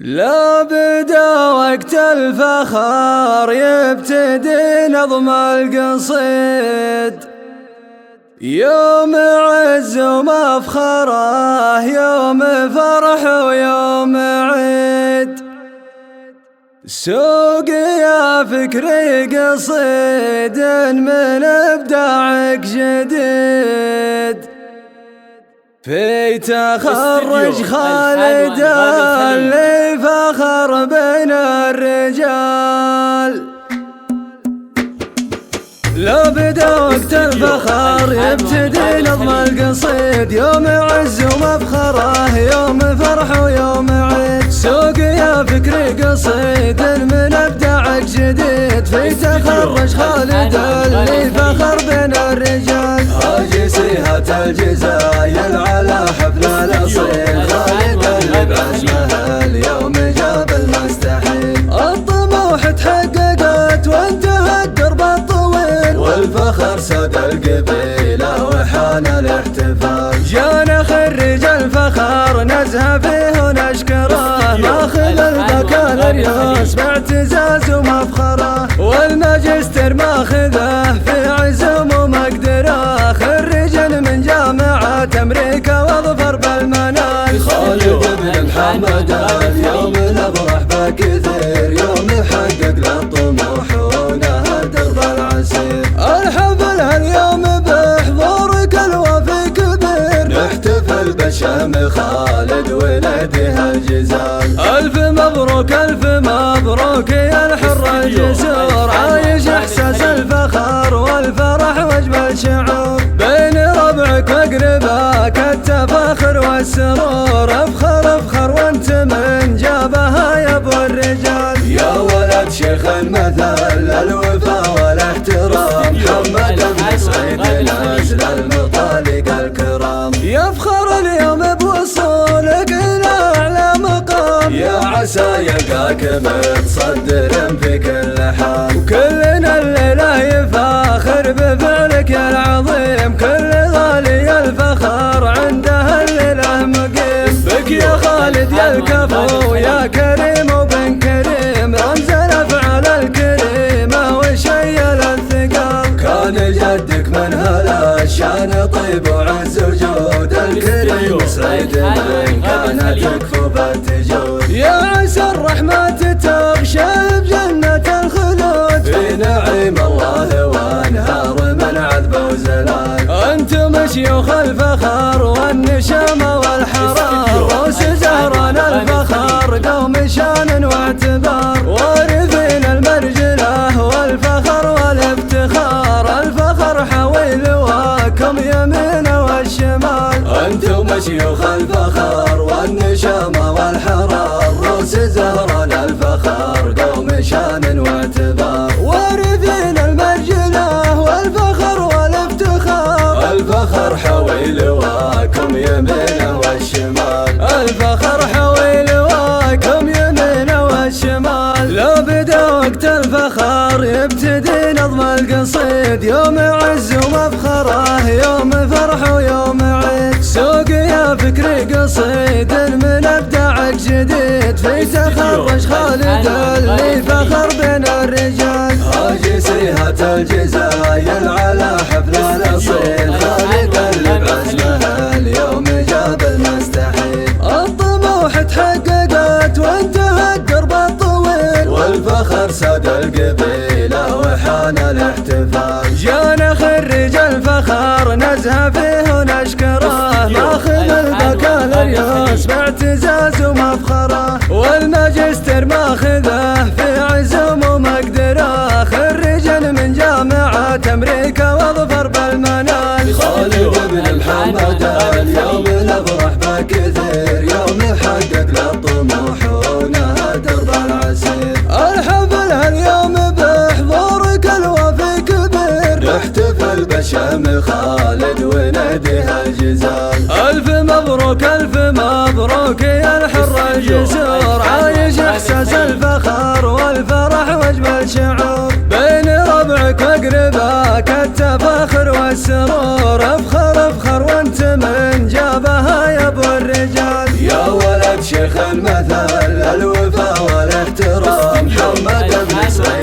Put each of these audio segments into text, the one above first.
لا بدا وقت الفخر يبتدي نظم القصيد، يوم عز ومفخره، يوم فرح ويوم عيد. سوق يا فكري قصيد من ابداعك جديد، في تخرج خالد اللي فخر بين الرجال. لو بدا وقت الفخر يبتدي نظم القصيد، يوم عز ومفخره، يوم فرح ويوم عيد. سوق يا فكري قصيد من ابداعك جديد، في تخرج خالد اللي فخر بين الرجال. راجسيها الجزايل على حفل الاصيل، خالد اللي بعزمه اليوم جاب المستحيل. الطموح تحققت وانتهى الدرب الطويل، والفخر ساد القبيله وحان الاحتفال. جانا خريج الفخر نزهه فيه ونشكره، ماخذ البكالوريوس باعتزاز ومفخره، والماجستير ماخذه في عزم ومقدره. خريج من جامعة أمريكا واظفر بالمنال. خالد بن محمد اليوم نفرح بكثير، يوم حقق له الطموح ونهى درب العسير. الحفل هاليوم بحضورك الوفي كبير، نحتفل بشهم خالد ولده الجزال. ألف مبروك ألف مبروك يا الحر الجسور، عايش إحساس الفخر والفرح واجمل شعور. بين ربعك واقرباك التفاخر والسرور، افخر افخر وانت من جابها يا ابو الرجال. يا ولد شيخ المثل الوفا والاحترام، محمد بن سعيد العزل المطالق الكرام. يفخر اليوم بوصولك الى اعلى مقام، يا عسى يلقاك متصدر في كل حال. وكلنا الليله يفاخر بفعلك يا العظيم، كل غالي الفخر عنده الليله مقيم. بك يا خالد يا الكفو يا كريم وبن كريم، رمز الافعال الكريمه وشيل الثقال. كان جدك من هلا الشان طيب وعز وجود، الكريم سعيد من كانت تكفو بالتجود. يا عسى الرحمة تغشى بجنة الخلود، في نعيم الله وانهار من عذب وزلال. انتم شيوخ الفخر والنشامة والحرار، روس زهران الفخر قوم شان واعتبار. وارثين المرجلة والفخر والافتخار، الفخر حوي لواكم يمين والشمال. انتم شيوخ الفخر والنشامة والحرار، روس زهران الفخر قوم شان واعتبار. وارثين المرجلة والفخر والافتخار، الفخر حوي لواكم يمين والشمال. الفخر حوي لواكم يمين والشمال. لو بدا وقت الفخر يبتدي نظم القصيد، يوم عز ومفخره، يوم فرح ويوم عيد. سوق يا فكري قصيد من ابداعك جديد، في تخرج خالد اللي فخر بين الرجال. راجسيها الجزايل على حفل الاصيل، خالد اللي بعزمه اليوم جاب المستحيل. الطموح تحققت وانتهى الدرب الطويل، والفخر ساد القبيله وحان الاحتفال. جانا خريج الفخر نزهه فيه ونشكره، ماخذ البكالوريوس باعتزاز ومفخره، والماجستير ماخذه في عزم ومقدره. خريج من جامعة أمريكا واظفر بالمنال. خالد بن محمد اليوم نفرح بكثير، يوم حقق له الطموح ونهى درب العسير. الحفل هاليوم بحضورك الوفي كبير، نحتفل بشهم خالد ونهديها الجزال. ألف مبروك ألف مبروك يا الحر الجسور، عايش إحساس الفخر والفرح واجمل شعور. بين ربعك واقرباك التفاخر والسرور، افخر افخر وانت من جابها يا ابو الرجال. يا ولد شيخ المثل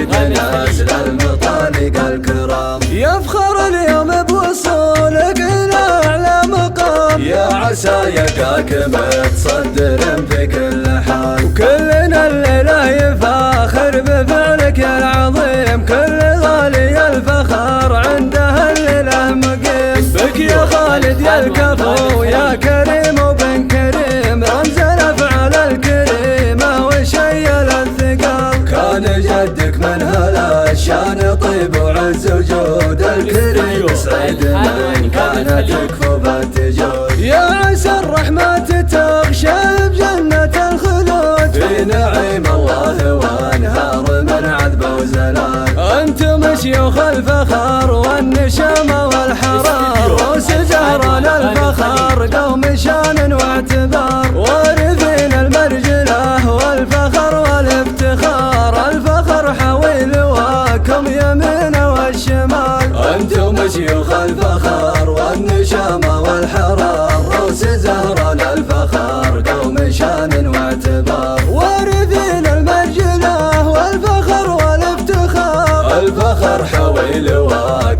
مسعيد نازل المطالق الكرام. يفخر اليوم بوصولك إلى أعلى مقام، يا عسى يلقاك متصدر في كل حال. وكلنا الليلة يفاخر بفعلك يا العظيم، كل غالي الفخر عنده الليلة مقيم. بك يا خالد يا الكفو يا كريم وبن كريم، رمز الأفعال الكريمة وشيل الثقال. كان جدك من هالاشيان طيب وعز وجود الكريم، سعيد من كانت تكفو بالتجود. يا عسى الرحمة تغشى بجنة الخلود، في نعيم الله وانهار من عذب وزلال. أنتم شيوخ الفخر والنشامة والحرار، روس زهران الفخر قوم شان واعتبار، وارثين المرجلة والفخر والافتخار. الفخر حوي لواكم يمين والشمال، أنتم شيوخ الفخر والنشامة والحرار، روس زهران الفخر قوم شان واعتبار، وارثين المرجلة والفخر والافتخار. الفخر حوي لواكم